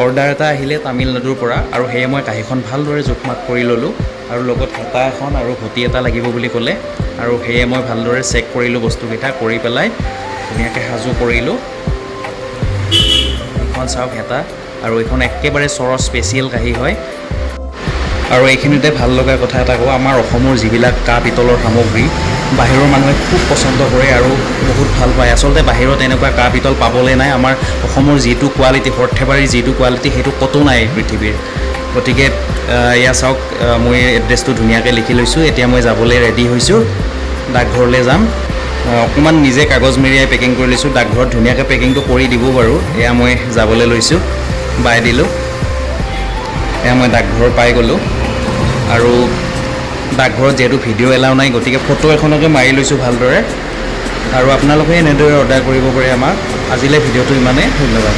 Order এটা আহিলে তামিলনাডুৰ পৰা আৰু সেয়ে মই কাঁহীখন ভালদৰে জোখ-মাখ কৰি ল'লোঁ আৰু লগত হেতা এখন আৰু ঘটি এটা লাগিব বুলি ক'লে আৰু সেয়ে মই ভালদৰে চেক কৰিলোঁ বস্তুকেইটা কৰি পেলাই ধুনীয়াকৈ সাজু কৰিলোঁ। এইখন চাওক হেতা আৰু এইখন একেবাৰে চৰৰ স্পেচিয়েল কাঁহী হয়। আৰু এইখিনিতে ভাল লগা কথা এটা কওঁ, আমাৰ অসমৰ যিবিলাক কাঁহ পিতলৰ সামগ্ৰী বাহিৰৰ মানুহে খুব পচন্দ কৰে আৰু বহুত ভাল পায়। আচলতে বাহিৰত এনেকুৱা কাঁহ পিতল পাবলৈ নাই। আমাৰ অসমৰ যিটো কোৱালিটি, সৰ্থেবাৰীৰ যিটো কোৱালিটি সেইটো ক'তো নাই পৃথিৱীৰ। গতিকে এয়া চাওক, মই এড্ৰেছটো ধুনীয়াকৈ লিখি লৈছোঁ। এতিয়া মই যাবলৈ ৰেডি হৈছোঁ, ডাকঘৰলৈ যাম। অকণমান নিজে কাগজ মেৰিয়াই পেকিং কৰি লৈছোঁ, ডাকঘৰত ধুনীয়াকৈ পেকিংটো কৰি দিব বাৰু। এয়া মই যাবলৈ লৈছোঁ, বাই দিলোঁ। এয়া মই ডাকঘৰ পাই গ'লোঁ আৰু ডাকঘৰত যিহেতু ভিডিঅ' এলাও নাই গতিকে ফটো এখনকে মাৰি লৈছোঁ ভালদৰে। আৰু আপোনালোকে এনেদৰে অৰ্ডাৰ কৰিব পাৰে আমাক। আজিলৈ ভিডিঅ'টো ইমানেই, ধন্যবাদ।